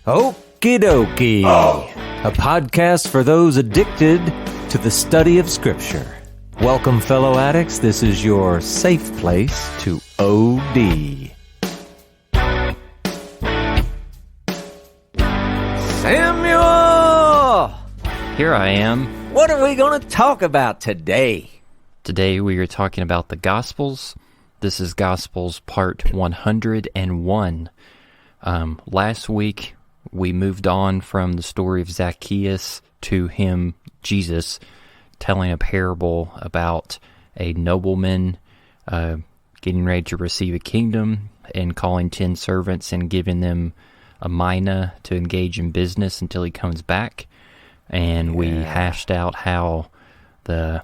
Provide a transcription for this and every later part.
Okie dokie. A podcast for those addicted to the study of Scripture. Welcome, fellow addicts. This is your safe place to OD. Samuel! Here I am. What are we going to talk about today? Today we are talking about the Gospels. This is Gospels part 101. Last week we moved on from the story of Zacchaeus to him, Jesus, telling a parable about a nobleman getting ready to receive a kingdom and calling 10 servants and giving them a mina to engage in business until he comes back. And we hashed out how the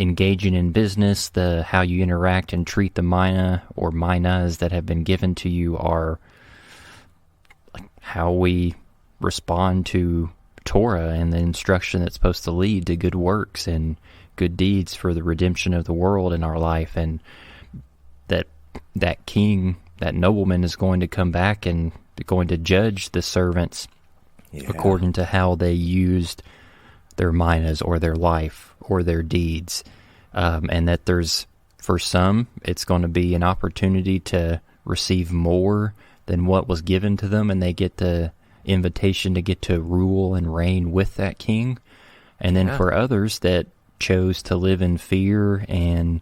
engaging in business, how you interact and treat the mina or minas that have been given to you are how we respond to Torah and the instruction that's supposed to lead to good works and good deeds for the redemption of the world in our life. And that king, that nobleman, is going to come back and going to judge the servants according to how they used their minas or their life or their deeds. And that for some, it's going to be an opportunity to receive more than what was given to them, and they get the invitation to get to rule and reign with that king. And then for others that chose to live in fear and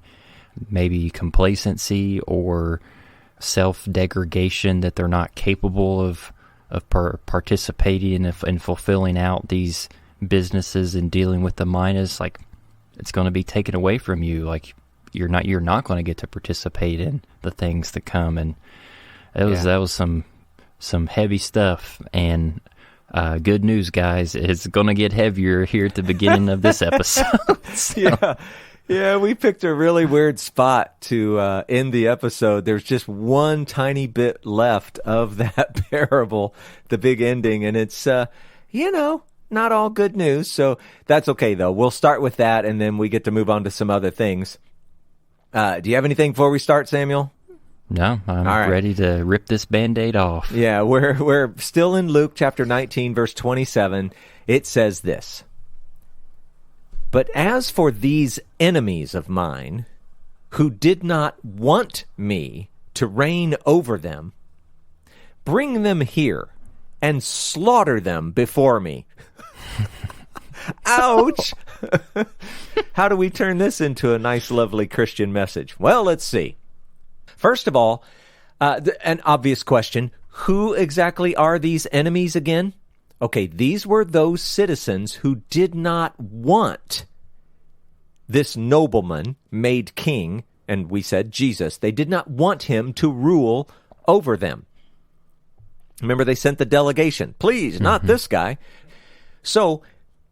maybe complacency or self-degradation, that they're not capable of participating and fulfilling out these businesses and dealing with the minas, like it's going to be taken away from you. Like you're not going to get to participate in the things that come. And that was some heavy stuff. And good news, guys, it's going to get heavier here at the beginning of this episode. So. Yeah, we picked a really weird spot to end the episode. There's just one tiny bit left of that parable, the big ending, and it's, not all good news. So that's okay, though. We'll start with that, and then we get to move on to some other things. Do you have anything before we start, Samuel? No, I'm ready to rip this Band-Aid off. Yeah, we're still in Luke chapter 19, verse 27. It says this: "But as for these enemies of mine, who did not want me to reign over them, bring them here and slaughter them before me." Ouch! How do we turn this into a nice, lovely Christian message? Well, let's see. First of all, an obvious question: who exactly are these enemies again? Okay, these were those citizens who did not want this nobleman made king, and we said Jesus. They did not want him to rule over them. Remember, they sent the delegation. Please, not this guy. So,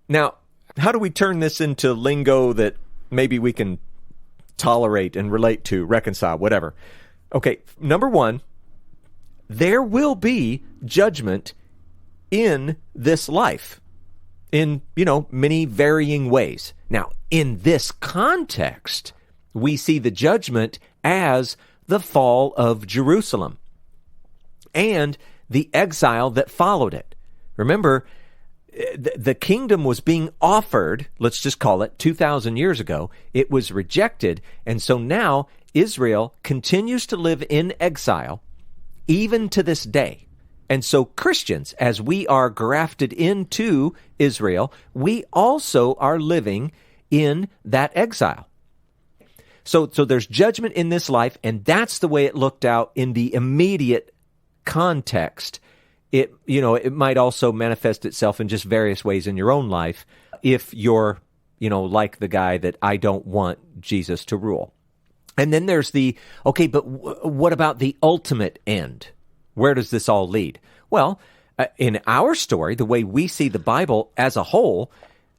now, how do we turn this into lingo that maybe we can tolerate and relate to, reconcile, whatever? Okay, number one, there will be judgment in this life in, many varying ways. Now, in this context, we see the judgment as the fall of Jerusalem and the exile that followed it. Remember, the kingdom was being offered, let's just call it 2,000 years ago. It was rejected, and so now Israel continues to live in exile even to this day. And so Christians, as we are grafted into Israel, we also are living in that exile. So there's judgment in this life, and that's the way it looked out in the immediate context. It might also manifest itself in just various ways in your own life if you're, like the guy that I don't want Jesus to rule. And then there's but what about the ultimate end? Where does this all lead? Well, in our story, the way we see the Bible as a whole,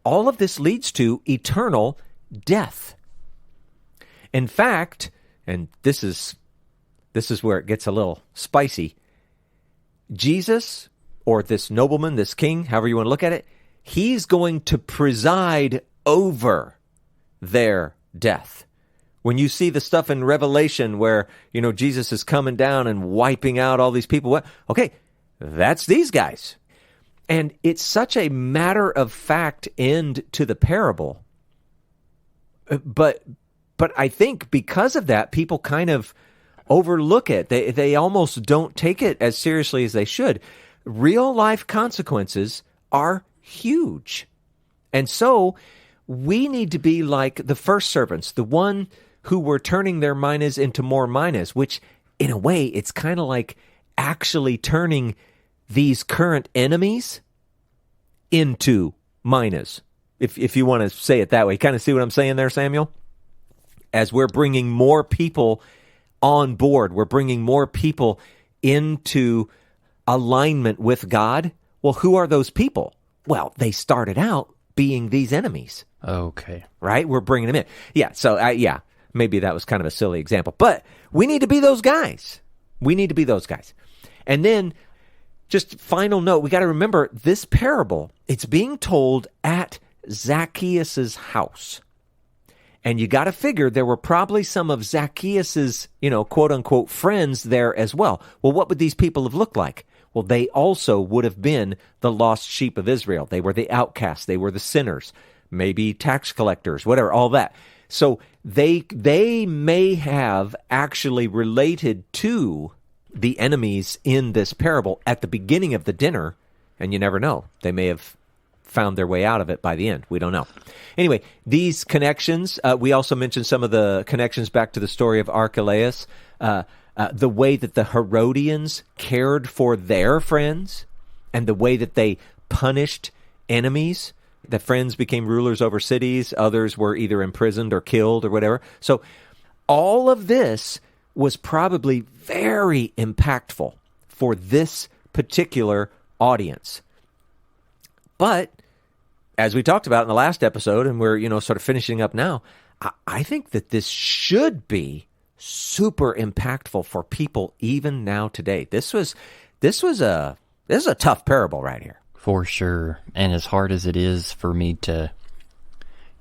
all of this leads to eternal death. In fact, and this is where it gets a little spicy, Jesus, or this nobleman, this king, however you want to look at it, he's going to preside over their death. When you see the stuff in Revelation where, Jesus is coming down and wiping out all these people, okay, that's these guys. And it's such a matter-of-fact end to the parable. But I think because of that, people kind of overlook it. They almost don't take it as seriously as they should. Real-life consequences are huge. And so we need to be like the first servants, the one who were turning their minas into more minas, which in a way, it's kind of like actually turning these current enemies into minas, if you want to say it that way. Kind of see what I'm saying there, Samuel? As we're bringing more people on board, we're bringing more people into alignment with God. Well, who are those people? Well, they started out being these enemies. Okay. Right? We're bringing them in. Yeah, so, maybe that was kind of a silly example. But we need to be those guys. We need to be those guys. And then, just final note, we got to remember this parable, it's being told at Zacchaeus' house. And you got to figure there were probably some of Zacchaeus' quote-unquote friends there as well. Well, what would these people have looked like? Well, they also would have been the lost sheep of Israel. They were the outcasts. They were the sinners, maybe tax collectors, whatever, all that. So they may have actually related to the enemies in this parable at the beginning of the dinner, and you never know. They may have found their way out of it by the end. We don't know. Anyway, these connections, we also mentioned some of the connections back to the story of Archelaus, the way that the Herodians cared for their friends, and the way that they punished enemies. The friends became rulers over cities. Others were either imprisoned or killed or whatever. So all of this was probably very impactful for this particular audience. But as we talked about in the last episode, and we're, sort of finishing up now, I think that this should be super impactful for people even now today. This is a tough parable right here. For sure. And as hard as it is for me to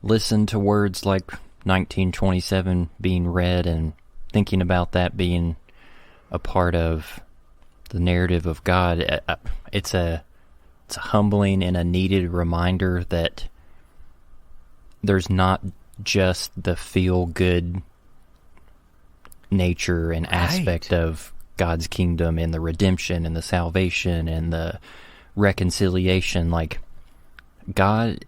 listen to words like 1927 being read and thinking about that being a part of the narrative of God, it's a humbling and a needed reminder that there's not just the feel-good nature and aspect of God's kingdom and the redemption and the salvation and the reconciliation. Like, God,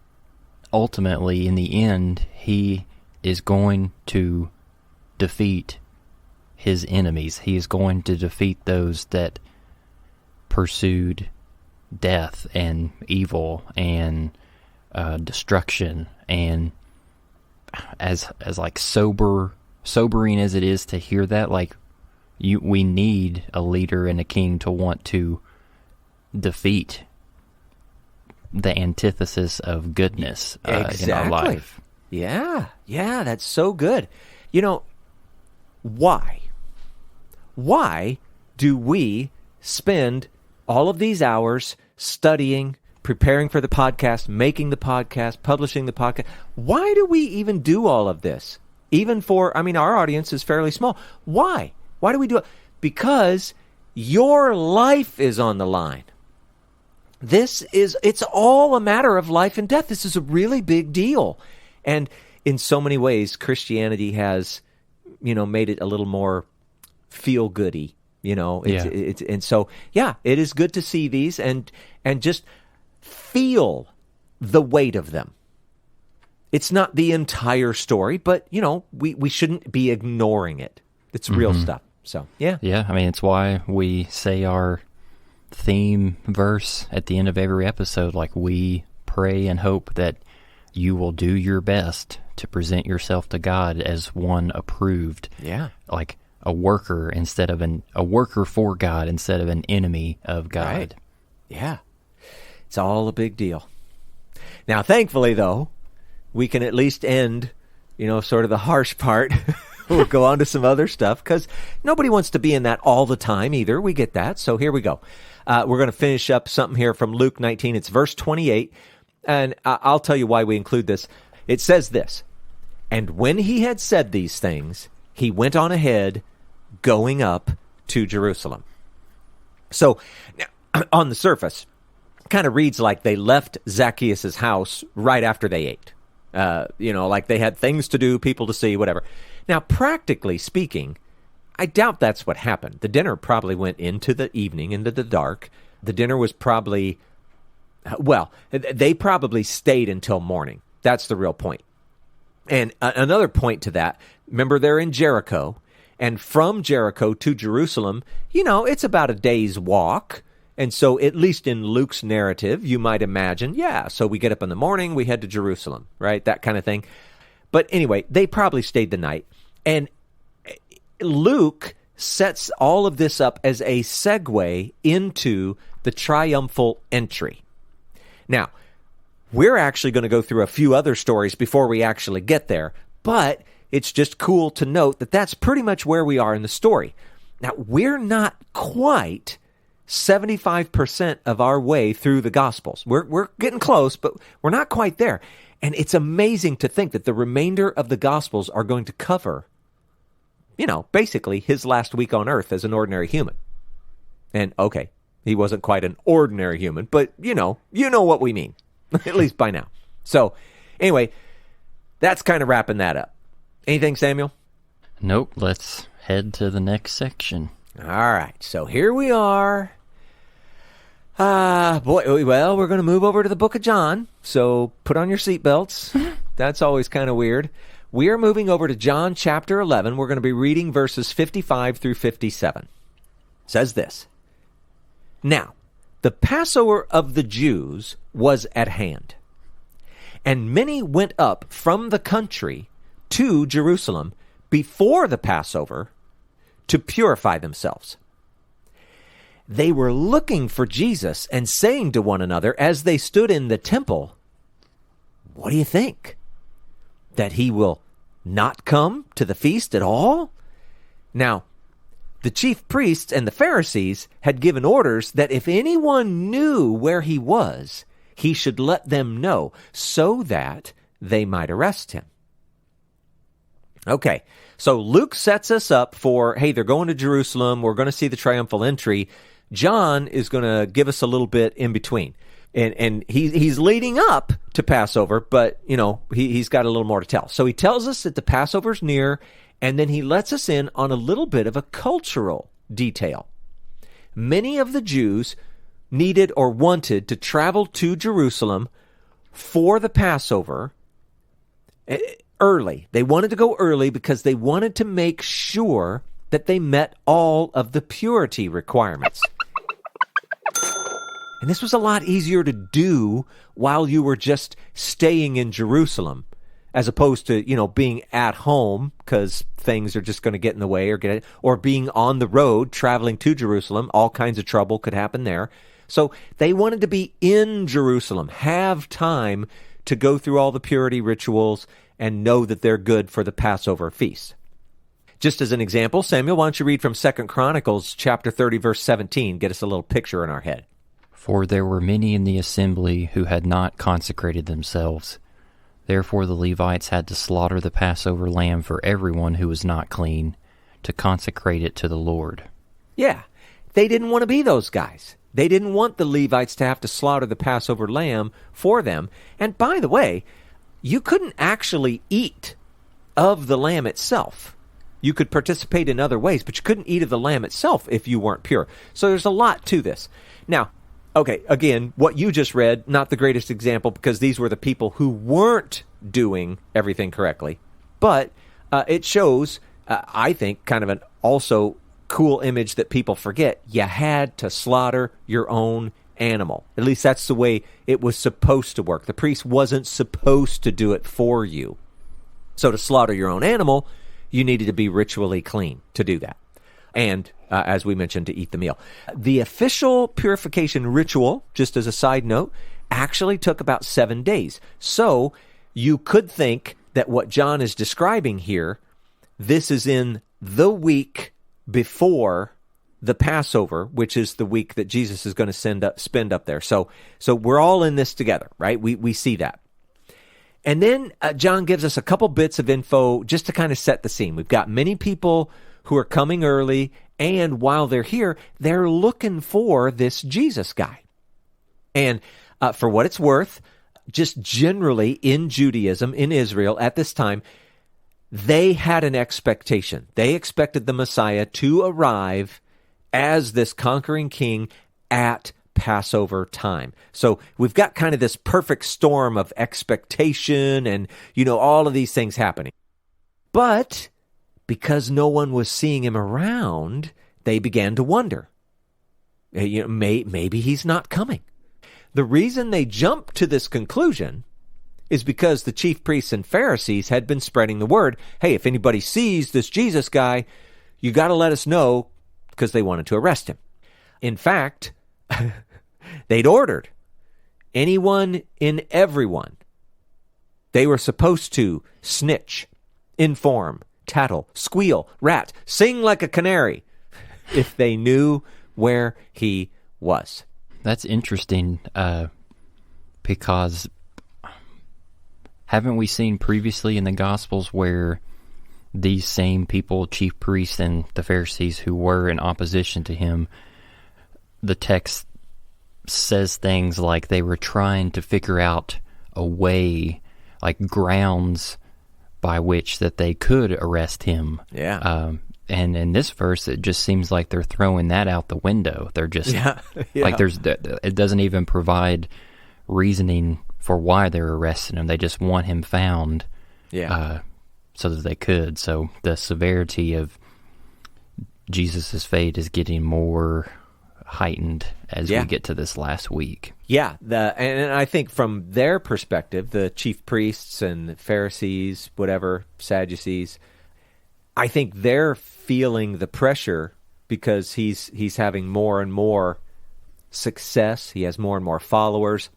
ultimately, in the end, He is going to defeat His enemies. He is going to defeat those that pursued death and evil and destruction. And as like sobering as it is to hear that, like, we need a leader and a king to want to defeat the antithesis of goodness in our life. Yeah, that's so good. Why? Why do we spend all of these hours studying, preparing for the podcast, making the podcast, publishing the podcast? Why do we even do all of this? Even for, our audience is fairly small. Why? Why do we do it? Because your life is on the line. It's all a matter of life and death. This is a really big deal. And in so many ways, Christianity has, made it a little more feel-goody, and so, it is good to see these and just feel the weight of them. It's not the entire story, but, we shouldn't be ignoring it. It's real stuff. So, yeah. Yeah, it's why we say our theme verse at the end of every episode. Like, we pray and hope that you will do your best to present yourself to God as one approved. Yeah. Like a worker a worker for God instead of an enemy of God. Right. Yeah. It's all a big deal. Now, thankfully, though, we can at least end, sort of the harsh part. We'll go on to some other stuff because nobody wants to be in that all the time either. We get that. So here we go. We're going to finish up something here from Luke 19. It's verse 28. And I'll tell you why we include this. It says this, "And when he had said these things, he went on ahead, going up to Jerusalem." So on the surface, kind of reads like they left Zacchaeus' house right after they ate. Like they had things to do, people to see, whatever. Now, practically speaking, I doubt that's what happened. The dinner probably went into the evening, into the dark. The dinner was probably, they probably stayed until morning. That's the real point. And another point to that, remember they're in Jericho, and from Jericho to Jerusalem, it's about a day's walk. And so at least in Luke's narrative, you might imagine, so we get up in the morning, we head to Jerusalem, right? That kind of thing. But anyway, they probably stayed the night. And Luke sets all of this up as a segue into the triumphal entry. Now, we're actually going to go through a few other stories before we actually get there, but it's just cool to note that that's pretty much where we are in the story. Now, we're not quite 75% of our way through the Gospels. We're getting close, but we're not quite there. And it's amazing to think that the remainder of the Gospels are going to cover, basically his last week on earth as an ordinary human. And okay, he wasn't quite an ordinary human, but you know what we mean, at least by now. So anyway, that's kind of wrapping that up. Anything, Samuel? Nope, let's head to the next section. All right, so here we are. We're going to move over to the book of John, so put on your seatbelts. That's always kind of weird. We are moving over to John chapter 11. We're going to be reading verses 55 through 57. It says this. Now, the Passover of the Jews was at hand, and many went up from the country to Jerusalem before the Passover to purify themselves. They were looking for Jesus and saying to one another as they stood in the temple, "What do you think? That he will not come to the feast at all?" Now, the chief priests and the Pharisees had given orders that if anyone knew where he was, he should let them know so that they might arrest him. Okay, so Luke sets us up for, hey, they're going to Jerusalem. We're going to see the triumphal entry. John is going to give us a little bit in between. And he's leading up to Passover, but, he's got a little more to tell. So he tells us that the Passover's near, and then he lets us in on a little bit of a cultural detail. Many of the Jews needed or wanted to travel to Jerusalem for the Passover early. They wanted to go early because they wanted to make sure that they met all of the purity requirements. And this was a lot easier to do while you were just staying in Jerusalem, as opposed to, being at home because things are just going to get in the way or being on the road traveling to Jerusalem. All kinds of trouble could happen there. So they wanted to be in Jerusalem, have time to go through all the purity rituals and know that they're good for the Passover feast. Just as an example, Samuel, why don't you read from 2 Chronicles chapter 30, verse 17, get us a little picture in our head. For there were many in the assembly who had not consecrated themselves. Therefore the Levites had to slaughter the Passover lamb for everyone who was not clean, to consecrate it to the Lord. Yeah, they didn't want to be those guys. They didn't want the Levites to have to slaughter the Passover lamb for them. And by the way, you couldn't actually eat of the lamb itself. You could participate in other ways, but you couldn't eat of the lamb itself if you weren't pure. So there's a lot to this. Now, okay, again, what you just read, not the greatest example because these were the people who weren't doing everything correctly. But it shows, I think, kind of an also cool image that people forget. You had to slaughter your own animal. At least that's the way it was supposed to work. The priest wasn't supposed to do it for you. So to slaughter your own animal, you needed to be ritually clean to do that. And, as we mentioned, to eat the meal. The official purification ritual, just as a side note, actually took about 7 days. So you could think that what John is describing here, this is in the week before the Passover, which is the week that Jesus is going to spend up there. So we're all in this together, right? We see that. And then John gives us a couple bits of info just to kind of set the scene. We've got many people who are coming early, and while they're here, they're looking for this Jesus guy. And for what it's worth, just generally in Judaism, in Israel at this time, they had an expectation. They expected the Messiah to arrive as this conquering king at Passover time. So we've got kind of this perfect storm of expectation and, all of these things happening. But because no one was seeing him around, they began to wonder, maybe he's not coming. The reason they jumped to this conclusion is because the chief priests and Pharisees had been spreading the word, hey, if anybody sees this Jesus guy, you got to let us know, because they wanted to arrest him. In fact, they'd ordered anyone and everyone. They were supposed to snitch, inform, tattle, squeal, rat, sing like a canary if they knew where he was. That's interesting because haven't we seen previously in the Gospels where these same people, chief priests and the Pharisees who were in opposition to him, the text says things like they were trying to figure out a way, like grounds by which that they could arrest him. Yeah. And in this verse, it just seems like they're throwing that out the window. They're just like it doesn't even provide reasoning for why they're arresting him. They just want him found, so that they could. So the severity of Jesus's fate is getting more heightened as we get to this last week. Yeah, and I think from their perspective, the chief priests and the Pharisees, whatever, Sadducees, I think they're feeling the pressure because he's having more and more success. He has more and more followers.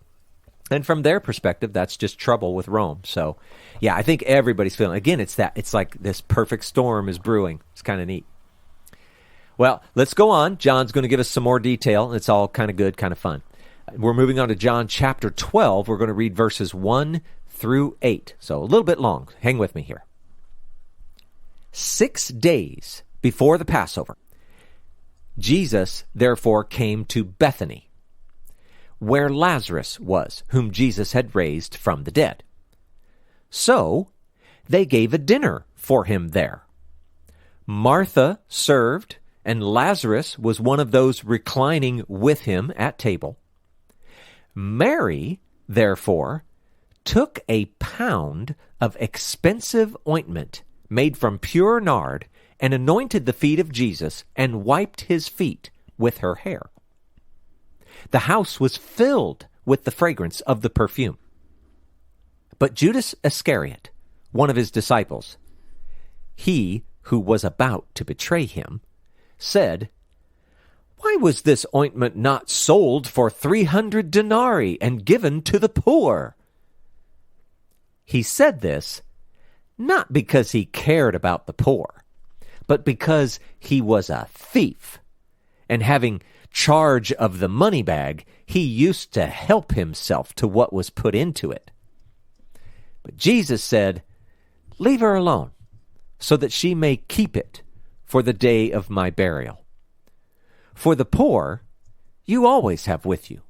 And from their perspective, that's just trouble with Rome. So, yeah, I think everybody's feeling, again, it's like this perfect storm is brewing. It's kind of neat. Well, let's go on. John's going to give us some more detail. It's all kind of good, kind of fun. We're moving on to John chapter 12. We're going to read verses 1 through 8. So a little bit long. Hang with me here. 6 days before the Passover, Jesus therefore came to Bethany, where Lazarus was, whom Jesus had raised from the dead. So they gave a dinner for him there. Martha served, and Lazarus was one of those reclining with him at table. Mary, therefore, took a pound of expensive ointment made from pure nard, and anointed the feet of Jesus, and wiped his feet with her hair. The house was filled with the fragrance of the perfume. But Judas Iscariot, one of his disciples, he who was about to betray him, said, "Why was this ointment not sold for 300 denarii and given to the poor?" He said this not because he cared about the poor, but because he was a thief, and having charge of the money bag, he used to help himself to what was put into it. But Jesus said, "Leave her alone, so that she may keep it for the day of my burial. For the poor you always have with you,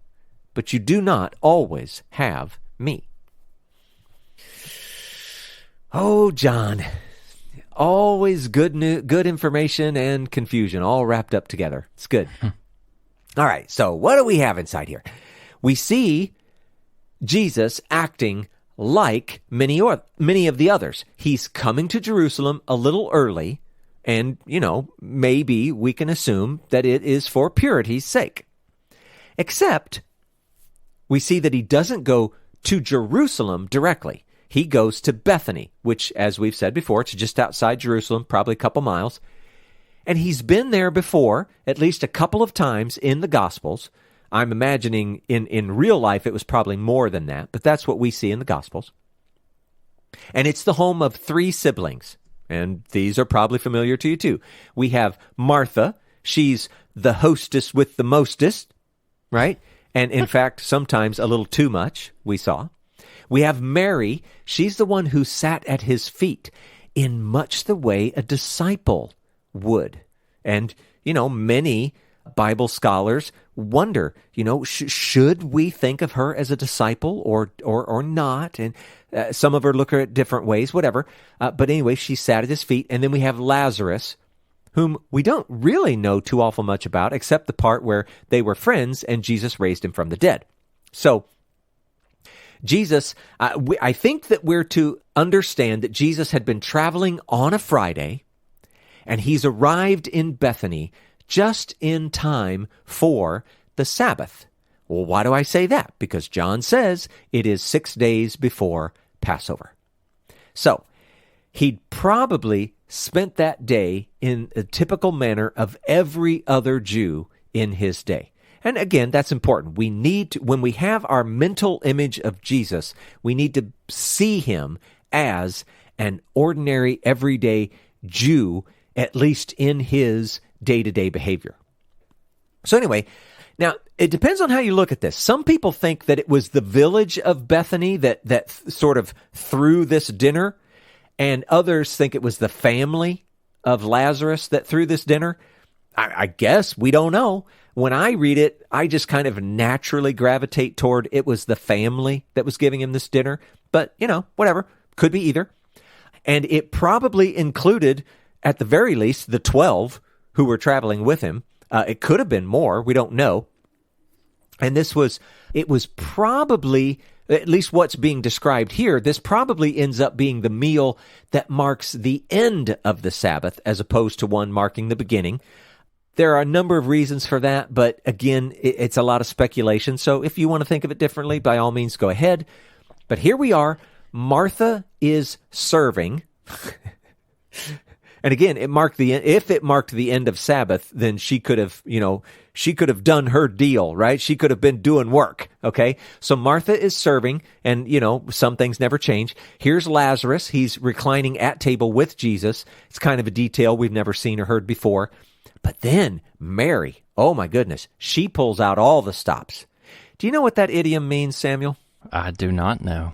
but you do not always have me." Oh, John, always good information and confusion all wrapped up together. It's good. All right, so what do we have inside here? We see Jesus acting like many of the others. He's coming to Jerusalem a little early, and, maybe we can assume that it is for purity's sake. Except, we see that he doesn't go to Jerusalem directly. He goes to Bethany, which, as we've said before, it's just outside Jerusalem, probably a couple miles. And he's been there before, at least a couple of times in the Gospels. I'm imagining in real life it was probably more than that, but that's what we see in the Gospels. And it's the home of 3 siblings, and these are probably familiar to you too. We have Martha. She's the hostess with the mostest, right? And in fact, sometimes a little too much, we saw. We have Mary. She's the one who sat at his feet in much the way a disciple would. And, many Bible scholars wonder, should we think of her as a disciple or not? And some of her look at it different ways, whatever. But anyway, she sat at his feet. And then we have Lazarus, whom we don't really know too awful much about, except the part where they were friends and Jesus raised him from the dead. So Jesus, I think that we're to understand that Jesus had been traveling on a Friday, and he's arrived in Bethany just in time for the Sabbath. Well, why do I say that? Because John says it is 6 days before Passover. So he'd probably spent that day in a typical manner of every other Jew in his day. And again, that's important. We need to, when we have our mental image of Jesus, we need to see him as an ordinary, everyday Jew, at least in his day-to-day behavior. So anyway, now it depends on how you look at this. Some people think that it was the village of Bethany that sort of threw this dinner, and others think it was the family of Lazarus that threw this dinner. I guess we don't know. When I read it, I just kind of naturally gravitate toward it was the family that was giving him this dinner. But, whatever. Could be either. And it probably included, at the very least, the 12 who were traveling with him. It could have been more. We don't know. And it was probably, at least what's being described here, this probably ends up being the meal that marks the end of the Sabbath as opposed to one marking the beginning. There are a number of reasons for that, but again, it's a lot of speculation. So if you want to think of it differently, by all means, go ahead. But here we are. Martha is serving. And again, if it marked the end of Sabbath, then she could have done her deal, right? She could have been doing work, okay? So Martha is serving, and, some things never change. Here's Lazarus. He's reclining at table with Jesus. It's kind of a detail we've never seen or heard before. But then Mary, oh my goodness, she pulls out all the stops. Do you know what that idiom means, Samuel? I do not know.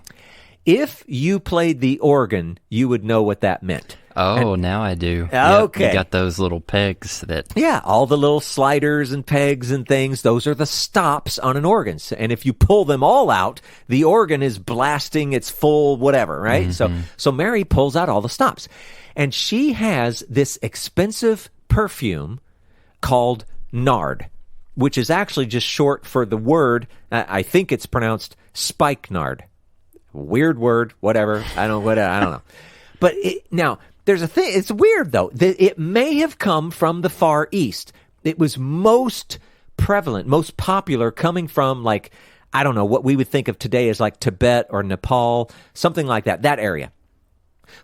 If you played the organ, you would know what that meant. Oh, now I do. Okay. Yep, you got those little pegs that... Yeah, all the little sliders and pegs and things, those are the stops on an organ. And if you pull them all out, the organ is blasting its full whatever, right? Mm-hmm. So Mary pulls out all the stops. And she has this expensive perfume called nard, which is actually just short for the word, I think it's pronounced spikenard. Weird word, whatever. I don't know. But now, there's a thing. It's weird, though. It may have come from the Far East. It was most prevalent, most popular, coming from, I don't know, what we would think of today as like Tibet or Nepal, something like that area.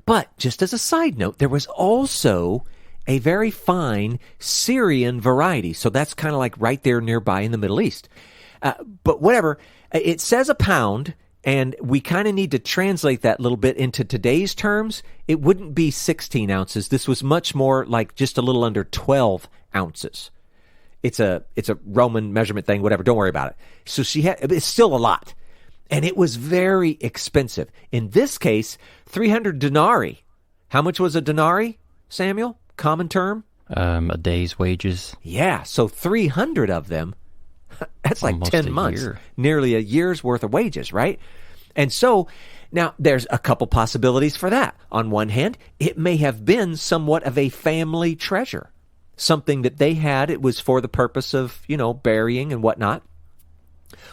But just as a side note, there was also a very fine Syrian variety. So that's kind of like right there nearby in the Middle East. But whatever, it says a pound, and we kind of need to translate that a little bit into today's terms. It wouldn't be 16 ounces. This was much more like just a little under 12 ounces. It's a Roman measurement thing, whatever. Don't worry about it. So it's still a lot. And it was very expensive. In this case, 300 denarii. How much was a denarii, Samuel? Common term? A day's wages. Yeah, so 300 of them, that's like Almost 10 months. Nearly a year's worth of wages, right? And so, now, there's a couple possibilities for that. On one hand, it may have been somewhat of a family treasure. Something that they had, it was for the purpose of, burying and whatnot.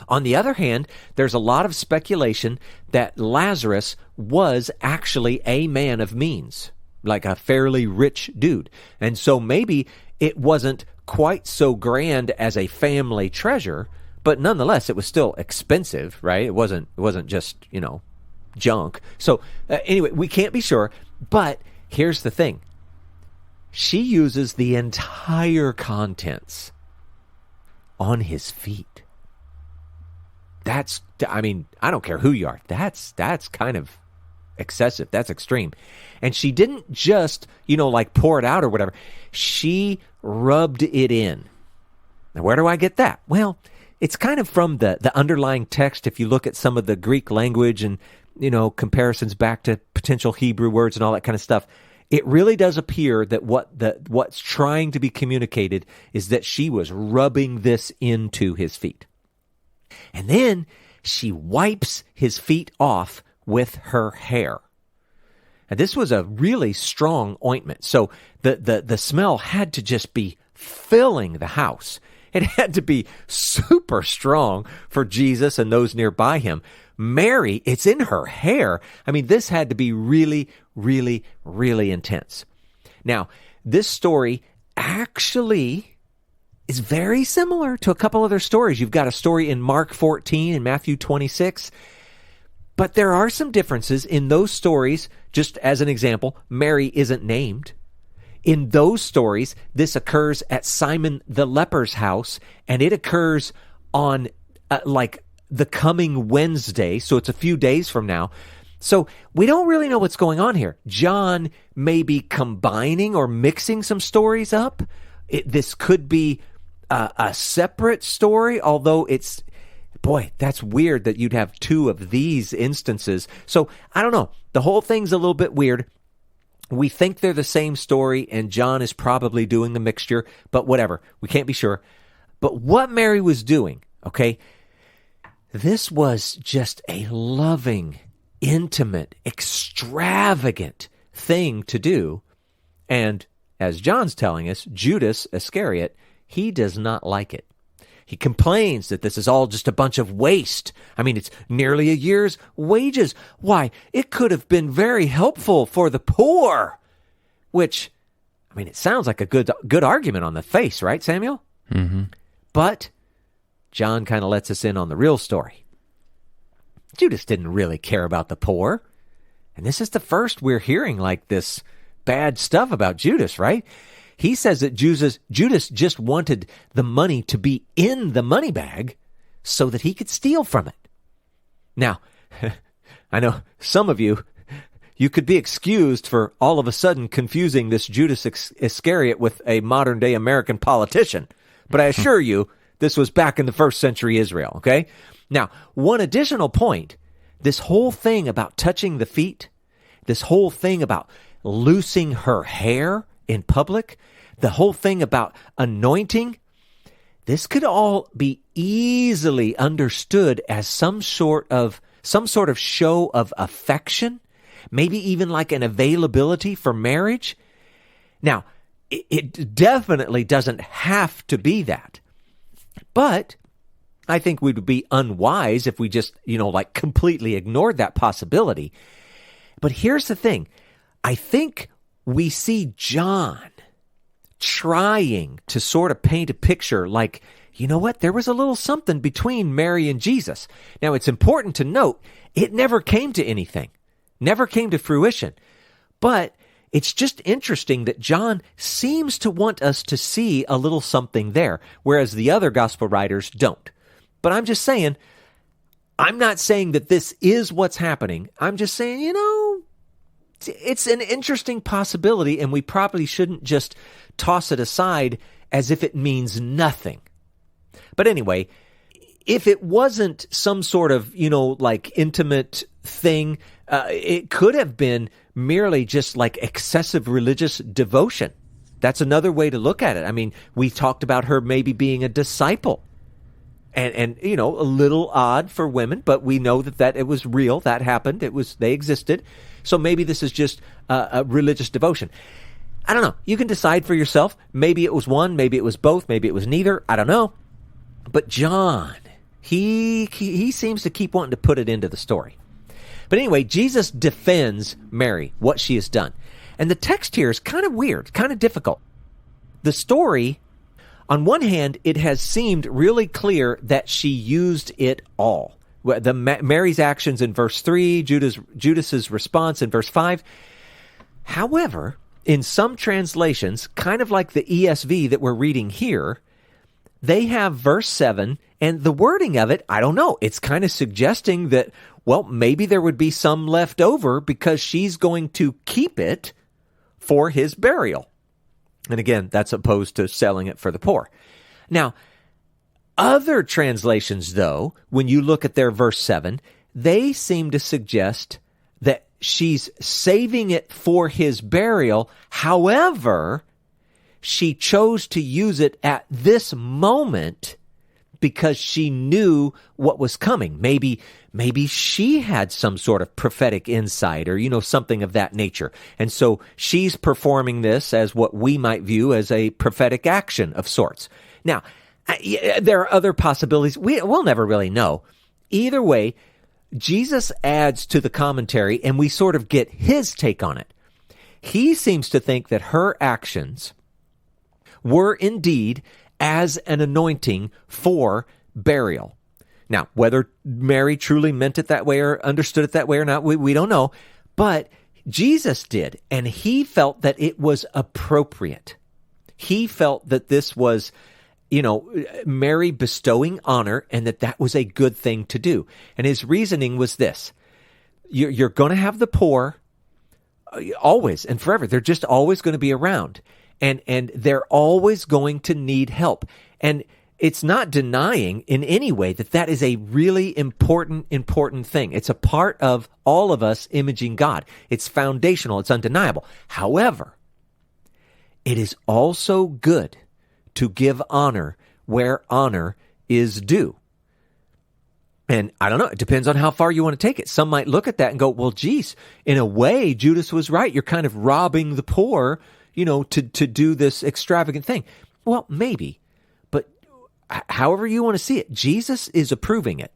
On the other hand, there's a lot of speculation that Lazarus was actually a man of means, like a fairly rich dude. And so maybe it wasn't quite so grand as a family treasure, but nonetheless, it was still expensive, right? It wasn't just, junk. So anyway, we can't be sure, but here's the thing. She uses the entire contents on his feet. I don't care who you are. That's kind of excessive. That's extreme. And she didn't just, pour it out or whatever. She rubbed it in. Now, where do I get that? Well, it's kind of from the underlying text. If you look at some of the Greek language and, comparisons back to potential Hebrew words and all that kind of stuff, it really does appear that what's trying to be communicated is that she was rubbing this into his feet. And then she wipes his feet off with her hair. And this was a really strong ointment. So the smell had to just be filling the house. It had to be super strong for Jesus and those nearby him. Mary, it's in her hair. I mean, this had to be really, really, really intense. Now, this story actually is very similar to a couple other stories. You've got a story in Mark 14 and Matthew 26. But there are some differences in those stories. Just as an example, Mary isn't named. In those stories, this occurs at Simon the leper's house, and it occurs on the coming Wednesday, so it's a few days from now. So we don't really know what's going on here. John may be combining or mixing some stories up. This could be a separate story, although it's, boy, that's weird that you'd have two of these instances. So I don't know. The whole thing's a little bit weird. We think they're the same story, and John is probably doing the mixture, but whatever. We can't be sure. But what Mary was doing, okay, this was just a loving, intimate, extravagant thing to do. And as John's telling us, Judas Iscariot, he does not like it. He complains that this is all just a bunch of waste. I mean, it's nearly a year's wages. Why, it could have been very helpful for the poor. Which, I mean, it sounds like a good argument on the face, right, Samuel? Mm-hmm. But John kind of lets us in on the real story. Judas didn't really care about the poor. And this is the first we're hearing like this bad stuff about Judas, right? He says that Judas just wanted the money to be in the money bag so that he could steal from it. Now, I know some of you could be excused for all of a sudden confusing this Judas Iscariot with a modern-day American politician. But I assure you, this was back in the first century Israel, okay? Now, one additional point, this whole thing about touching the feet, this whole thing about loosing her hair in public, the whole thing about anointing, this could all be easily understood as some sort of show of affection, maybe even like an availability for marriage. Now, it definitely doesn't have to be that. But I think we would be unwise if we just, completely ignored that possibility. But here's the thing. I think we see John trying to sort of paint a picture like, you know what, there was a little something between Mary and Jesus. Now, it's important to note, it never came to anything, never came to fruition. But it's just interesting that John seems to want us to see a little something there, whereas the other gospel writers don't. But I'm just saying, I'm not saying that this is what's happening. I'm just saying, it's an interesting possibility, and we probably shouldn't just toss it aside as if it means nothing. But anyway, if it wasn't some sort of, intimate thing, it could have been merely just like excessive religious devotion. That's another way to look at it. I mean, we talked about her maybe being a disciple. And a little odd for women, but we know that it was real. That happened. They existed. So maybe this is just a religious devotion. I don't know. You can decide for yourself. Maybe it was one. Maybe it was both. Maybe it was neither. I don't know. But John, he seems to keep wanting to put it into the story. But anyway, Jesus defends Mary, what she has done. And the text here is kind of weird, kind of difficult. The story, on one hand, it has seemed really clear that she used it all. Mary's actions in verse 3, Judas's response in verse 5. However, in some translations, kind of like the ESV that we're reading here, they have verse 7, and the wording of it, I don't know, it's kind of suggesting that, well, maybe there would be some left over because she's going to keep it for his burial. And again, that's opposed to selling it for the poor. Now, other translations, though, when you look at their verse 7, they seem to suggest that she's saving it for his burial. However, she chose to use it at this moment because she knew what was coming. Maybe she had some sort of prophetic insight or, something of that nature. And so she's performing this as what we might view as a prophetic action of sorts. Now, there are other possibilities. We'll never really know. Either way, Jesus adds to the commentary and we sort of get his take on it. He seems to think that her actions were indeed as an anointing for burial. Now, whether Mary truly meant it that way or understood it that way or not, we don't know. But Jesus did, and he felt that it was appropriate. He felt that this was, Mary bestowing honor and that was a good thing to do. And his reasoning was this. You're going to have the poor always and forever. They're just always going to be around. And they're always going to need help. And it's not denying in any way that is a really important thing. It's a part of all of us imaging God. It's foundational. It's undeniable. However, it is also good to give honor where honor is due. And I don't know, it depends on how far you want to take it. Some might look at that and go, well, geez, in a way, Judas was right. You're kind of robbing the poor, to do this extravagant thing. Well, maybe, but however you want to see it, Jesus is approving it.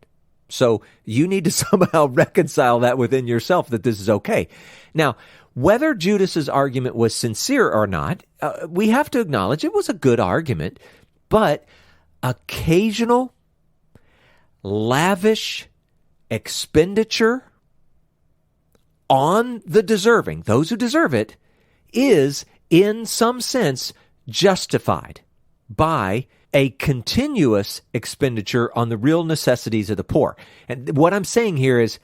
So you need to somehow reconcile that within yourself that this is okay. Now, whether Judas's argument was sincere or not, we have to acknowledge it was a good argument, but occasional, lavish expenditure on the deserving, those who deserve it, is in some sense justified by a continuous expenditure on the real necessities of the poor. And what I'm saying here is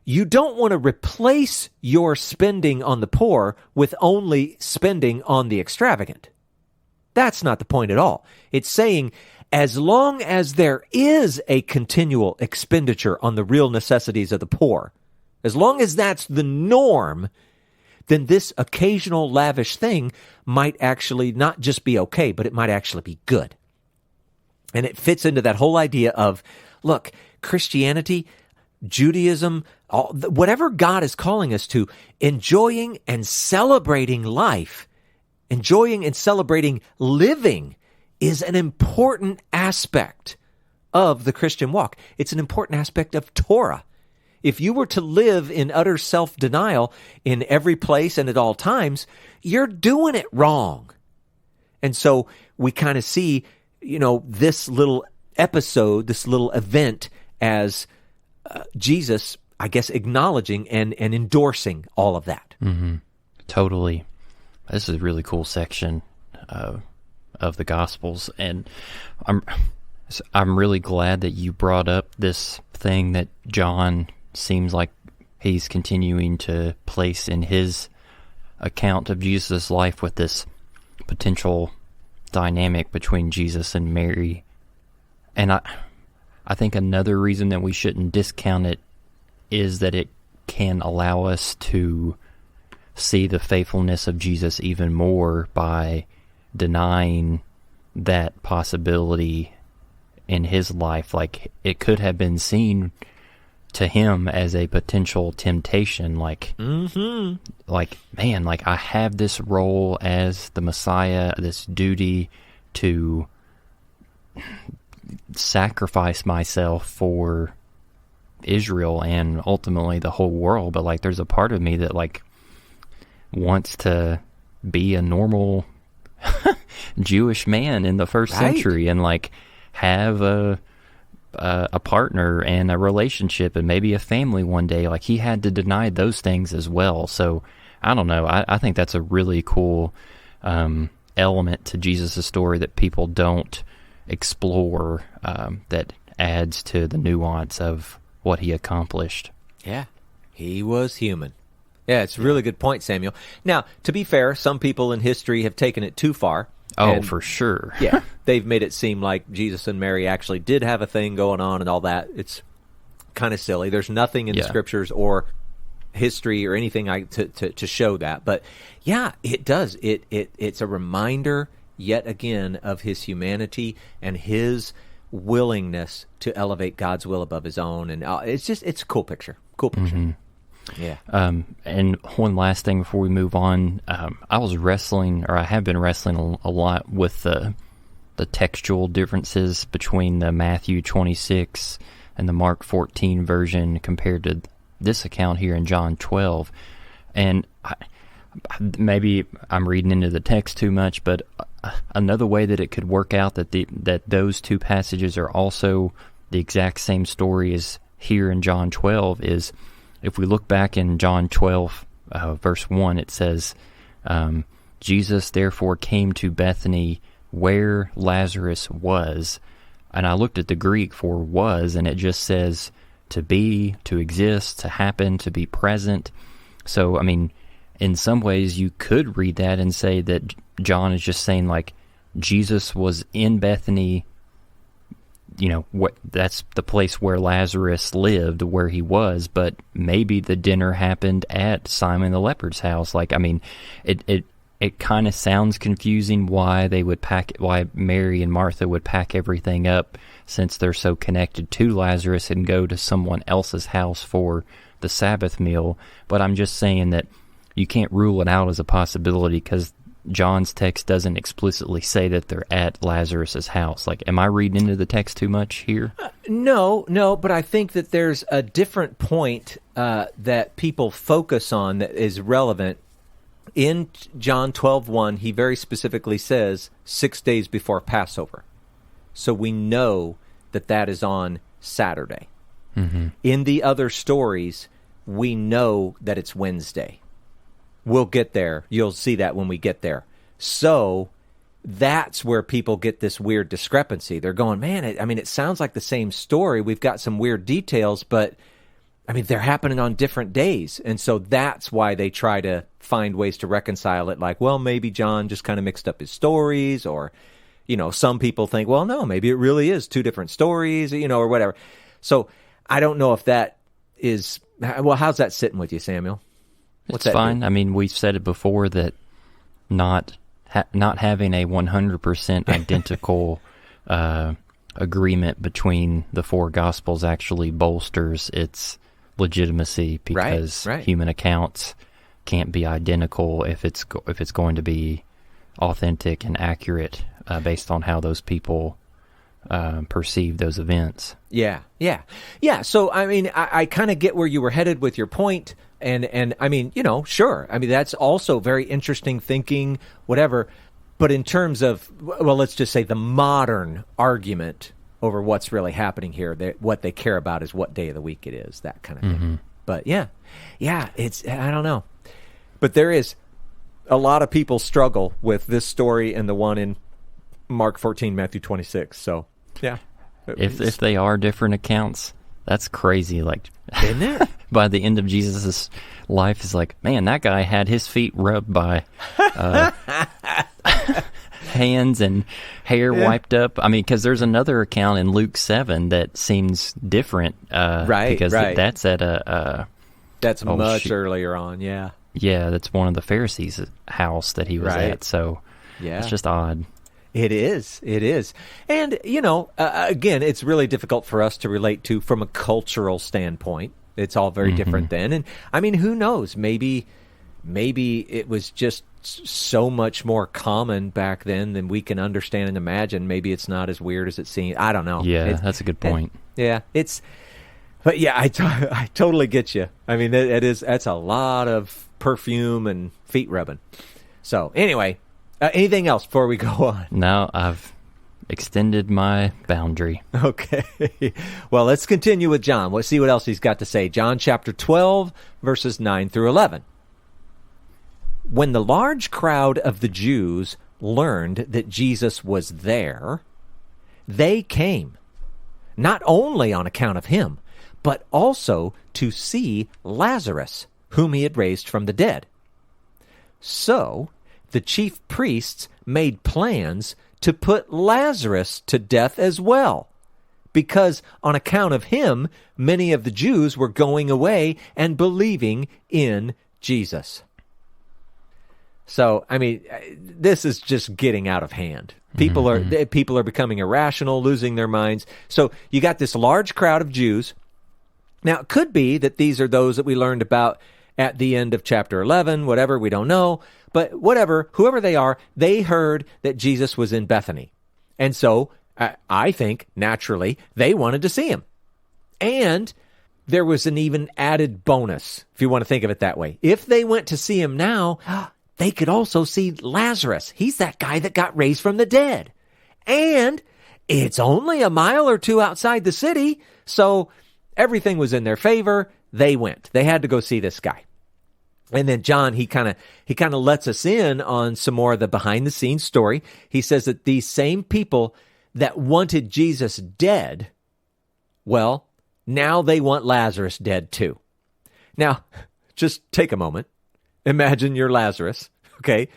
you don't want to replace your spending on the poor with only spending on the extravagant. That's not the point at all. It's saying as long as there is a continual expenditure on the real necessities of the poor, as long as that's the norm, then this occasional lavish thing might actually not just be okay, but it might actually be good. And it fits into that whole idea of, look, Christianity, Judaism, whatever God is calling us to, enjoying and celebrating life, enjoying and celebrating living is an important aspect of the Christian walk. It's an important aspect of Torah. If you were to live in utter self-denial in every place and at all times, you're doing it wrong. And so we kind of see, this little episode, this little event as Jesus, I guess, acknowledging and endorsing all of that. Mm-hmm. Totally. This is a really cool section of the Gospels, and I'm really glad that you brought up this thing that John seems like he's continuing to place in his account of Jesus' life with this potential dynamic between Jesus and Mary. And I think another reason that we shouldn't discount it is that it can allow us to see the faithfulness of Jesus even more by denying that possibility in his life. Like, it could have been seen to him as a potential temptation, like, man, like, I have this role as the Messiah, this duty to sacrifice myself for Israel and ultimately the whole world, but like, there's a part of me that like wants to be a normal Jewish man in the first century and like have a partner and a relationship and maybe a family one day. Like, he had to deny those things as well. So I don't know. I think that's a really cool element to Jesus' story that people don't explore, that adds to the nuance of what he accomplished. Yeah, he was human. Yeah, it's a really good point, Samuel. Now, to be fair, some people in history have taken it too far. Oh, for sure. Yeah, they've made it seem like Jesus and Mary actually did have a thing going on and all that. It's kind of silly. There's nothing in the scriptures or history or anything to show that. But yeah, it does. It's a reminder yet again of his humanity and his willingness to elevate God's will above his own. And it's a cool picture. Cool picture. Mm-hmm. Yeah. And one last thing before we move on, I have been wrestling a lot with the textual differences between the Matthew 26 and the Mark 14 version compared to this account here in John 12. And maybe I'm reading into the text too much, but another way that it could work out that those two passages are also the exact same story as here in John 12 is, if we look back in John 12, verse 1, it says, Jesus therefore came to Bethany where Lazarus was. And I looked at the Greek for was, and it just says to be, to exist, to happen, to be present. So, I mean, in some ways you could read that and say that John is just saying, like, Jesus was in Bethany, that's the place where Lazarus lived, where he was, but maybe the dinner happened at Simon the leper's house. Like, I mean, it kind of sounds confusing why Mary and Martha would pack everything up, since they're so connected to Lazarus, and go to someone else's house for the Sabbath meal. But I'm just saying that you can't rule it out as a possibility, because John's text doesn't explicitly say that they're at Lazarus's house. Like, am I reading into the text too much here? No, but I think that there's a different point that people focus on that is relevant. In John 12:1, he very specifically says 6 days before Passover. So we know that is on Saturday. Mm-hmm. In the other stories, we know that it's Wednesday. We'll get there. You'll see that when we get there. So that's where people get this weird discrepancy. They're going, man, it sounds like the same story. We've got some weird details, but they're happening on different days. And so that's why they try to find ways to reconcile it. Like, well, maybe John just kind of mixed up his stories, or, some people think, well, no, maybe it really is two different stories, or whatever. So I don't know if that is, well, how's that sitting with you, Samuel? It's fine. Do? We've said it before that not having a 100% identical agreement between the four Gospels actually bolsters its legitimacy, because human accounts can't be identical if it's going to be authentic and accurate based on how those people perceive those events. Yeah. So I kind of get where you were headed with your point, and sure. That's also very interesting thinking, whatever. But in terms of, well, let's just say the modern argument over what's really happening here, what they care about is what day of the week it is, that kind of thing. Mm-hmm. But yeah, it's, I don't know. But there is a lot of people struggle with this story and the one in Mark 14, Matthew 26. So yeah. If they are different accounts, that's crazy. Like, isn't it? By the end of Jesus' life, is like, man, that guy had his feet rubbed by hands and hair wiped up. Because there's another account in Luke 7 that seems different. Because that's at a... that's much earlier on, yeah. Yeah, that's one of the Pharisees' house that he was at. So it's just odd. It is. And, again, it's really difficult for us to relate to from a cultural standpoint. It's all very different then. And, who knows? Maybe it was just so much more common back then than we can understand and imagine. Maybe it's not as weird as it seems. I don't know. Yeah, that's a good point. But yeah, I totally get you. That's a lot of perfume and feet rubbing. So anyway, anything else before we go on? No, I've extended my boundary. Okay. Well, let's continue with John. Let's see what else he's got to say. John chapter 12, verses 9 through 11. When the large crowd of the Jews learned that Jesus was there, they came, not only on account of him, but also to see Lazarus, whom he had raised from the dead. So the chief priests made plans to put Lazarus to death as well, because on account of him, many of the Jews were going away and believing in Jesus. So, I mean, this is just getting out of hand. People are becoming irrational, losing their minds. So you got this large crowd of Jews. Now, it could be that these are those that we learned about at the end of chapter 11, whatever, we don't know. But whatever, whoever they are, they heard that Jesus was in Bethany. And so I think, naturally, they wanted to see him. And there was an even added bonus, if you want to think of it that way. If they went to see him now, they could also see Lazarus. He's that guy that got raised from the dead. And it's only a mile or two outside the city, so everything was in their favor. They went. They had to go see this guy. And then John, he kind of lets us in on some more of the behind-the-scenes story. He says that these same people that wanted Jesus dead, well, now they want Lazarus dead too. Now, just take a moment. Imagine you're Lazarus, okay?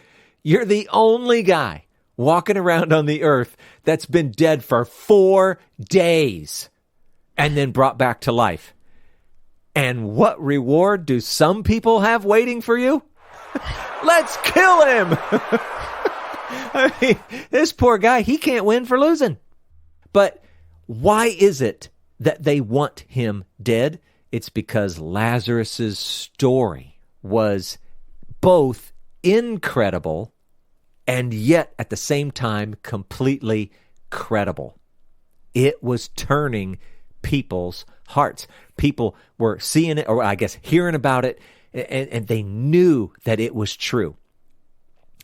You're the only guy walking around on the earth that's been dead for 4 days and then brought back to life. And what reward do some people have waiting for you? Let's kill him! I mean, this poor guy, he can't win for losing. But why is it that they want him dead? It's because Lazarus's story was both incredible and yet at the same time completely credible. It was turning people's hearts. People were seeing it, or I guess hearing about it, and they knew that it was true.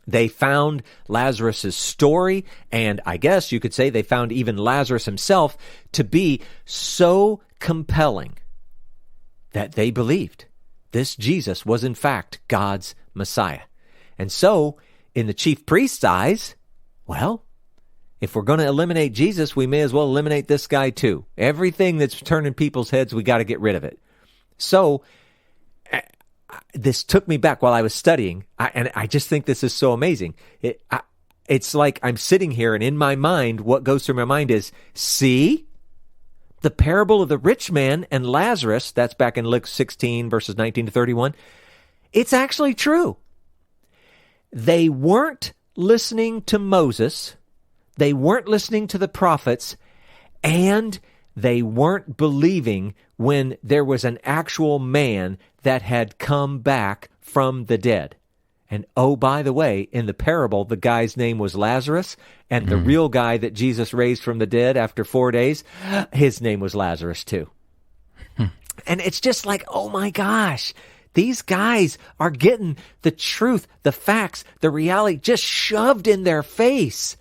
They found Lazarus' story, and I guess you could say they found even Lazarus himself to be so compelling that they believed this Jesus was in fact God's Messiah. And so, in the chief priest's eyes, well, if we're going to eliminate Jesus, we may as well eliminate this guy too. Everything that's turning people's heads, we got to get rid of it. So, this took me back while I was studying, and I just think this is so amazing. It's like I'm sitting here, and in my mind, what goes through my mind is, see, the parable of the rich man and Lazarus, that's back in Luke 16, verses 19 to 31, it's actually true. They weren't listening to Moses, they weren't listening to the prophets, and they weren't believing when there was an actual man that had come back from the dead. And oh, by the way, in the parable, the guy's name was Lazarus, and the real guy that Jesus raised from the dead after 4 days, his name was Lazarus too. And it's just like, oh my gosh, these guys are getting the truth, the facts, the reality just shoved in their face,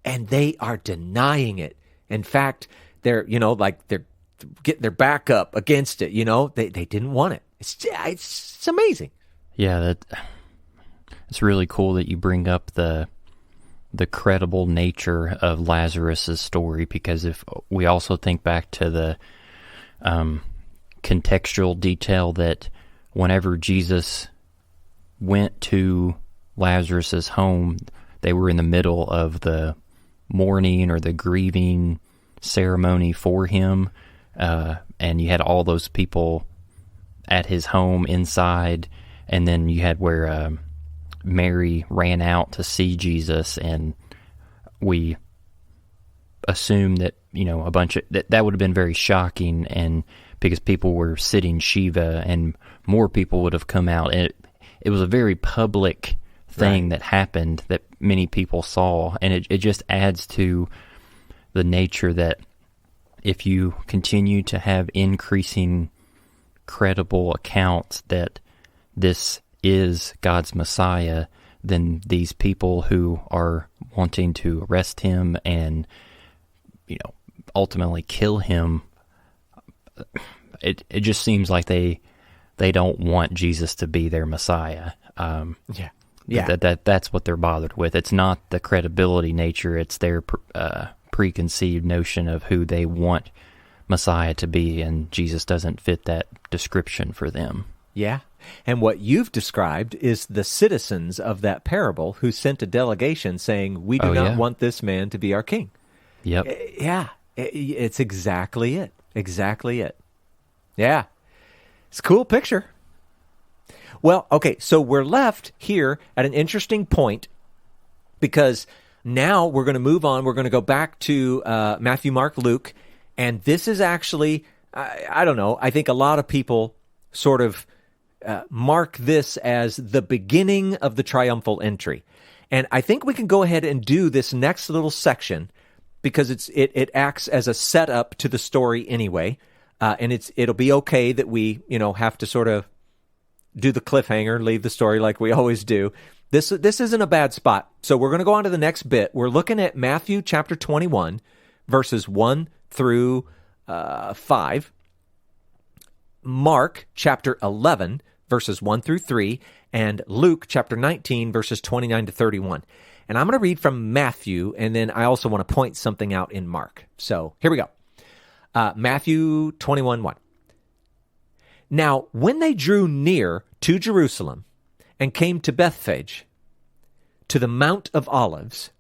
and they are denying it. In fact, they're getting their back up against it. They didn't want it. It's amazing. Yeah, it's really cool that you bring up the credible nature of Lazarus' story, because if we also think back to the contextual detail that whenever Jesus went to Lazarus' home, they were in the middle of the mourning or the grieving ceremony for him, and you had all those people at his home inside, and then you had where Mary ran out to see Jesus, and we assume that a bunch of that would have been very shocking, and because people were sitting Shiva, and more people would have come out, and it was a very public thing that happened that many people saw, and it just adds to the nature that if you continue to have increasing credible accounts that this is God's Messiah, then these people who are wanting to arrest him and ultimately kill him, it just seems like they don't want Jesus to be their Messiah. That's what they're bothered with. It's not the credibility nature, it's their preconceived notion of who they want Messiah to be, and Jesus doesn't fit that description for them. Yeah. And what you've described is the citizens of that parable who sent a delegation saying, we do not want this man to be our king. Yep. Yeah. It's exactly it. Exactly it. Yeah. It's a cool picture. Well, okay, so we're left here at an interesting point because now we're going to move on. We're going to go back to Matthew, Mark, Luke, and this is actually, I don't know, I think a lot of people sort of mark this as the beginning of the triumphal entry. And I think we can go ahead and do this next little section because it acts as a setup to the story anyway, and it'll be okay that we have to sort of do the cliffhanger, leave the story like we always do. This isn't a bad spot. So we're going to go on to the next bit. We're looking at Matthew chapter 21, verses 1 through 5. Mark chapter 11, verses 1 through 3. And Luke chapter 19, verses 29 to 31. And I'm going to read from Matthew, and then I also want to point something out in Mark. So here we go. Matthew 21:1. Now, when they drew near to Jerusalem and came to Bethphage, to the Mount of Olives,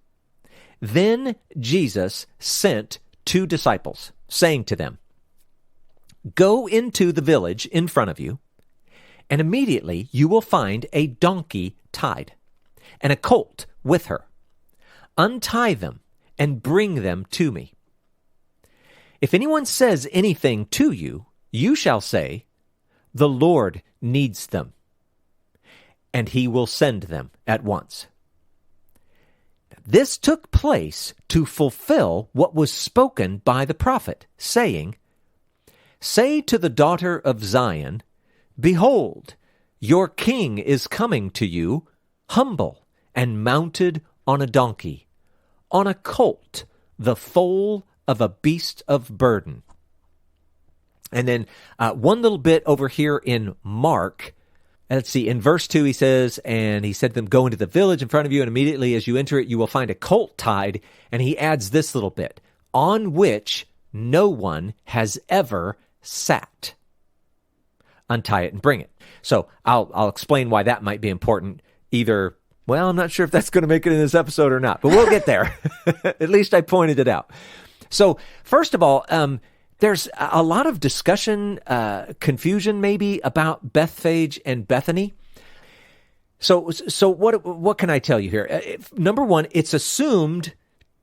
then Jesus sent 2 disciples, saying to them, "Go into the village in front of you, and immediately you will find a donkey tied, and a colt with her. Untie them and bring them to me. If anyone says anything to you, you shall say, 'The Lord needs them,' and he will send them at once." This took place to fulfill what was spoken by the prophet, saying, "Say to the daughter of Zion, Behold, your king is coming to you, humble and mounted on a donkey, on a colt, the foal of a beast of burden." And then one little bit over here in Mark. Let's see, in verse 2 he says, "And he said to them, Go into the village in front of you, and immediately as you enter it, you will find a colt tied." And he adds this little bit, "on which no one has ever sat. Untie it and bring it." So I'll explain why that might be important. Either, well, I'm not sure if that's going to make it in this episode or not, but we'll get there. At least I pointed it out. So first of all, there's a lot of discussion, confusion maybe about Bethphage and Bethany. So what can I tell you here? Number one, it's assumed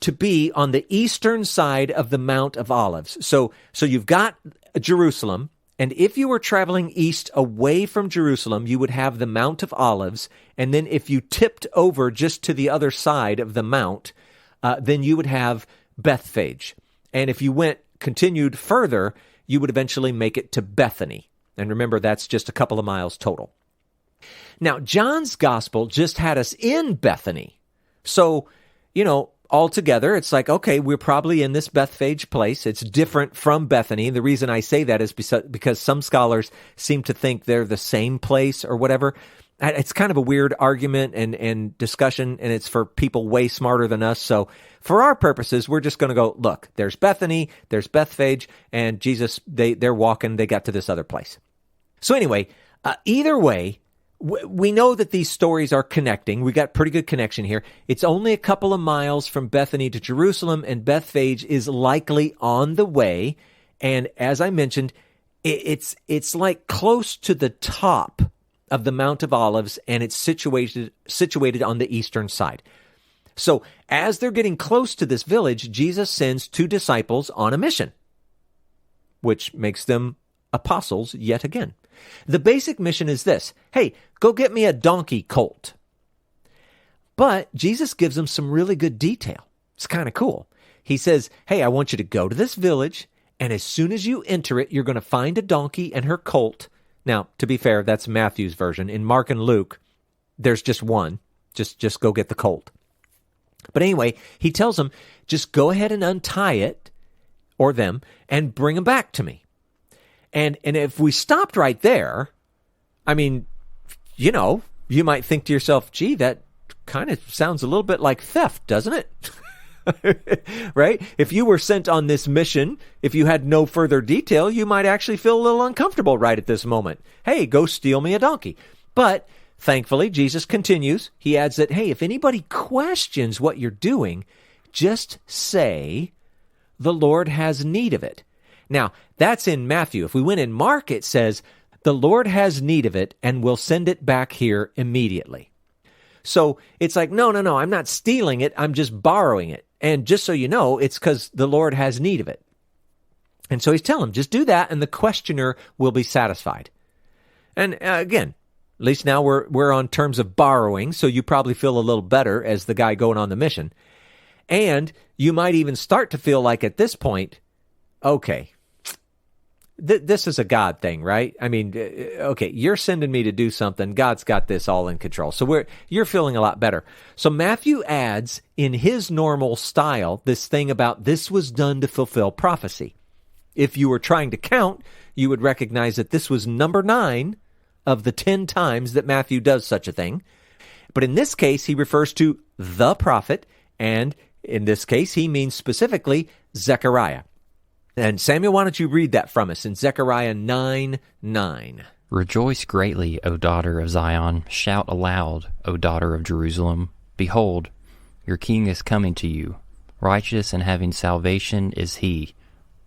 to be on the eastern side of the Mount of Olives. So you've got Jerusalem, and if you were traveling east away from Jerusalem, you would have the Mount of Olives, and then if you tipped over just to the other side of the mount, then you would have Bethphage. And if you continued further, you would eventually make it to Bethany. And remember, that's just a couple of miles total. Now, John's gospel just had us in Bethany. So, altogether, it's like, okay, we're probably in this Bethphage place. It's different from Bethany. The reason I say that is because some scholars seem to think they're the same place or whatever. It's kind of a weird argument and discussion, and it's for people way smarter than us. So for our purposes, we're just going to go, look, there's Bethany, there's Bethphage, and Jesus, they're walking, they got to this other place. So anyway, either way, we know that these stories are connecting. We got pretty good connection here. It's only a couple of miles from Bethany to Jerusalem, and Bethphage is likely on the way. And as I mentioned, it's like close to the top of the Mount of Olives, and it's situated on the eastern side. So as they're getting close to this village, Jesus sends 2 disciples on a mission, which makes them apostles yet again. The basic mission is this: hey, go get me a donkey colt. But Jesus gives them some really good detail. It's kind of cool. He says, hey, I want you to go to this village, and as soon as you enter it, you're going to find a donkey and her colt. Now, to be fair, that's Matthew's version. In Mark and Luke, there's just one. Just go get the colt. But anyway, he tells them, just go ahead and untie it, or them, and bring them back to me. And if we stopped right there, I mean, you might think to yourself, gee, that kind of sounds a little bit like theft, doesn't it? Right? If you were sent on this mission, if you had no further detail, you might actually feel a little uncomfortable right at this moment. Hey, go steal me a donkey. But thankfully, Jesus continues. He adds that, hey, if anybody questions what you're doing, just say, the Lord has need of it. Now, that's in Matthew. If we went in Mark, it says, the Lord has need of it and will send it back here immediately. So it's like, no, I'm not stealing it. I'm just borrowing it. And just so you know, it's because the Lord has need of it. And so he's telling him, just do that and the questioner will be satisfied. And again, at least now we're on terms of borrowing, so you probably feel a little better as the guy going on the mission. And you might even start to feel like at this point, okay, this is a God thing, right? I mean, okay, you're sending me to do something. God's got this all in control. So you're feeling a lot better. So Matthew adds in his normal style this thing about this was done to fulfill prophecy. If you were trying to count, you would recognize that this was number 9 of the 10 times that Matthew does such a thing. But in this case, he refers to the prophet, and in this case, he means specifically Zechariah. And Samuel, why don't you read that from us in Zechariah 9:9. Rejoice greatly, O daughter of Zion. Shout aloud, O daughter of Jerusalem. Behold, your king is coming to you. Righteous and having salvation is he,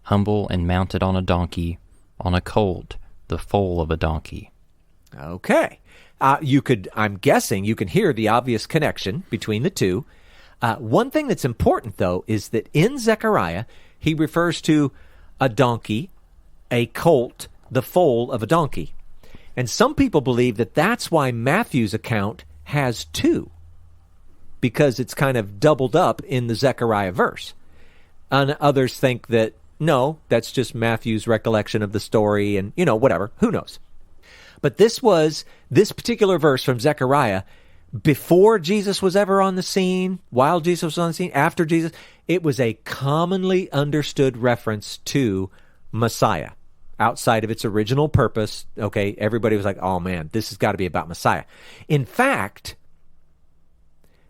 humble and mounted on a donkey, on a colt, the foal of a donkey. Okay. I'm guessing you can hear the obvious connection between the two. One thing that's important, though, is that in Zechariah, he refers to a donkey, a colt, the foal of a donkey. And some people believe that that's why Matthew's account has 2, because it's kind of doubled up in the Zechariah verse. And others think that, no, that's just Matthew's recollection of the story and, whatever, who knows. But this particular verse from Zechariah, before Jesus was ever on the scene, while Jesus was on the scene, after Jesus, it was a commonly understood reference to Messiah. Outside of its original purpose, okay, everybody was like, oh man, this has got to be about Messiah. In fact,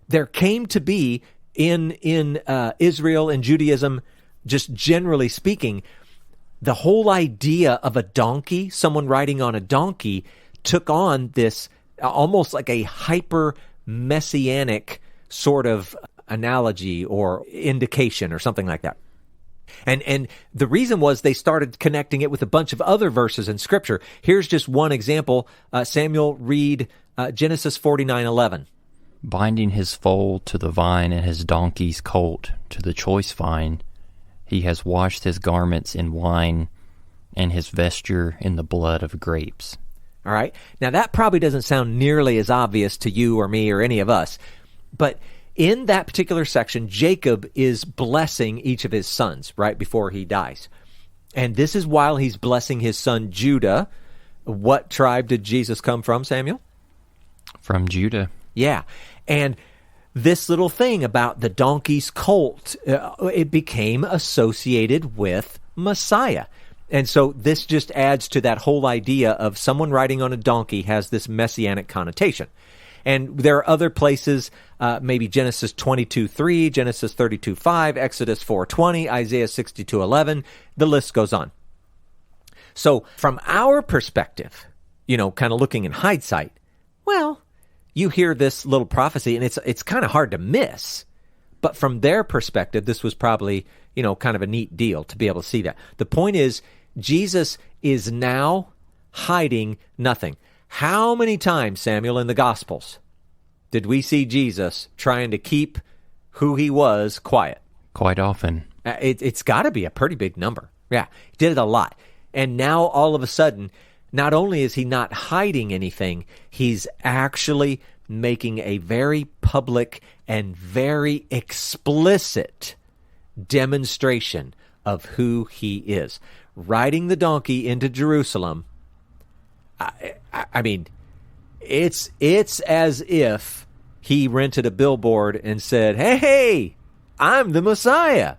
there came to be in Israel and Judaism, just generally speaking, the whole idea of a donkey, someone riding on a donkey, took on this almost like a hyper-messianic sort of analogy or indication or something like that. And the reason was they started connecting it with a bunch of other verses in Scripture. Here's just one example. Samuel, read Genesis 49:11. Binding his foal to the vine and his donkey's colt to the choice vine, he has washed his garments in wine and his vesture in the blood of grapes. All right. Now, that probably doesn't sound nearly as obvious to you or me or any of us. But in that particular section, Jacob is blessing each of his sons right before he dies. And this is while he's blessing his son Judah. What tribe did Jesus come from, Samuel? From Judah. Yeah. And this little thing about the donkey's colt, it became associated with Messiah. And so this just adds to that whole idea of someone riding on a donkey has this messianic connotation. And there are other places, maybe Genesis 22:3, Genesis 32:5, Exodus 4:20, Isaiah 62:11. The list goes on. So from our perspective, kind of looking in hindsight, well, you hear this little prophecy and it's kind of hard to miss. But from their perspective, this was probably, kind of a neat deal to be able to see that. The point is, Jesus is now hiding nothing. How many times, Samuel, in the Gospels did we see Jesus trying to keep who he was quiet? Quite often. It's got to be a pretty big number. Yeah, he did it a lot. And now all of a sudden, not only is he not hiding anything, he's actually making a very public and very explicit demonstration of who he is. Riding the donkey into Jerusalem, I mean, it's as if he rented a billboard and said, hey, I'm the Messiah,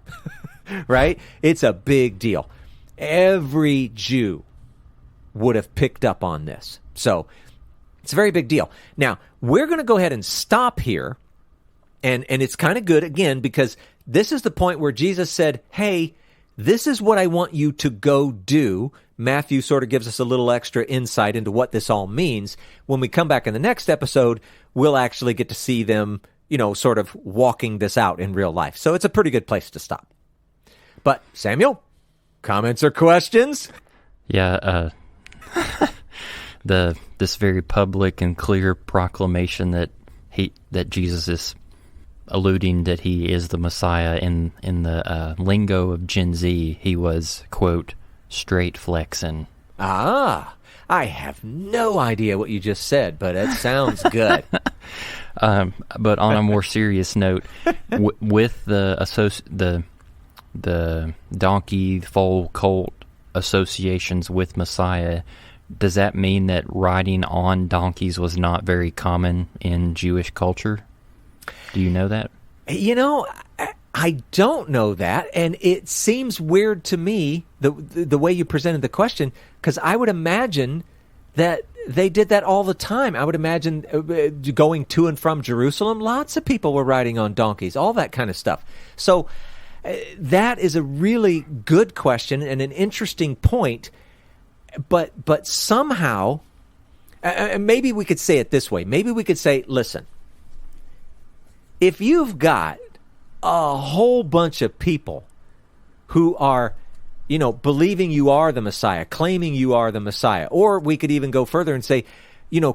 right? It's a big deal. Every Jew would have picked up on this. So it's a very big deal. Now, we're going to go ahead and stop here. And it's kind of good, again, because this is the point where Jesus said, hey, this is what I want you to go do. Matthew sort of gives us a little extra insight into what this all means. When we come back in the next episode, we'll actually get to see them, sort of walking this out in real life. So it's a pretty good place to stop. But, Samuel, comments or questions? Yeah, this very public and clear proclamation that Jesus is alluding that he is the Messiah in the lingo of Gen Z, he was, quote, straight flexing. Ah, I have no idea what you just said, but it sounds good. But on a more serious note, with the donkey foal colt associations with Messiah, does that mean that riding on donkeys was not very common in Jewish culture? Do you know that? You know, I don't know that, and it seems weird to me, the way you presented the question, because I would imagine that they did that all the time. I would imagine going to and from Jerusalem, lots of people were riding on donkeys, all that kind of stuff. So that is a really good question and an interesting point, but somehow, maybe we could say it this way. Maybe we could say, listen, if you've got a whole bunch of people who are, believing you are the Messiah, claiming you are the Messiah, or we could even go further and say,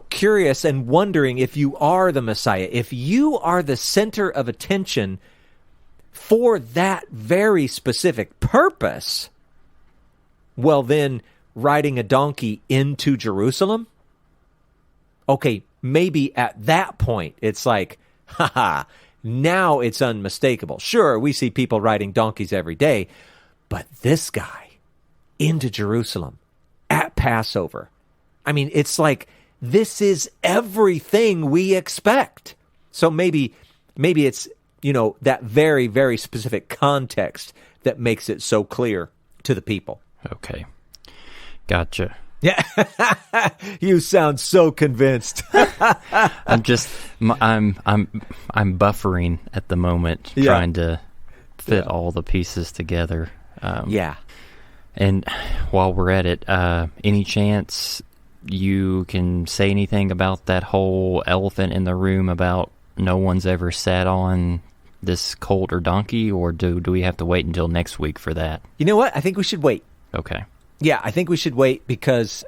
curious and wondering if you are the Messiah, if you are the center of attention for that very specific purpose, well then, riding a donkey into Jerusalem, okay, maybe at that point, it's like, now it's unmistakable. Sure, we see people riding donkeys every day, but this guy into Jerusalem at Passover, I mean, it's like, this is everything we expect. So maybe it's, that very, very specific context that makes it so clear to the people. Okay. Gotcha. Yeah, you sound so convinced. I'm buffering at the moment, trying to fit all the pieces together. Yeah. And while we're at it, any chance you can say anything about that whole elephant in the room about no one's ever sat on this colt or donkey, or do we have to wait until next week for that? You know what? I think we should wait. Okay. Yeah, I think we should wait because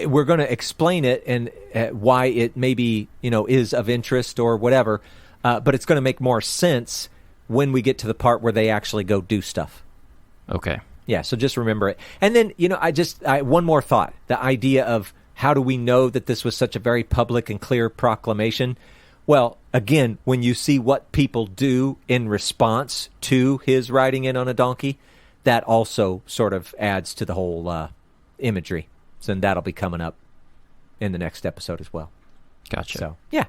we're going to explain it and why it maybe, is of interest or whatever. But it's going to make more sense when we get to the part where they actually go do stuff. Okay. Yeah, so just remember it. And then, one more thought. The idea of how do we know that this was such a very public and clear proclamation? Well, again, when you see what people do in response to his riding in on a donkey, that also sort of adds to the whole imagery. So that'll be coming up in the next episode as well. Gotcha. So, yeah.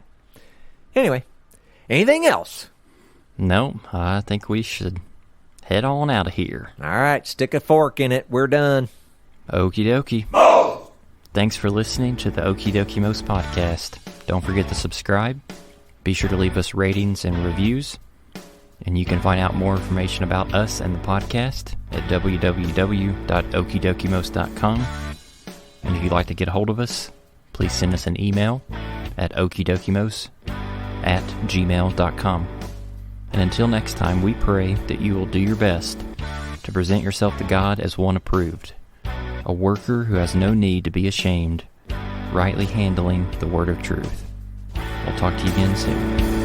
Anyway, anything else? No, I think we should head on out of here. All right, stick a fork in it. We're done. Okie dokie. Thanks for listening to the Okie Dokie Most podcast. Don't forget to subscribe. Be sure to leave us ratings and reviews. And you can find out more information about us and the podcast at www.okidokimos.com. And if you'd like to get a hold of us, please send us an email at okidokimos@gmail.com. And until next time, we pray that you will do your best to present yourself to God as one approved, a worker who has no need to be ashamed, rightly handling the word of truth. We'll talk to you again soon.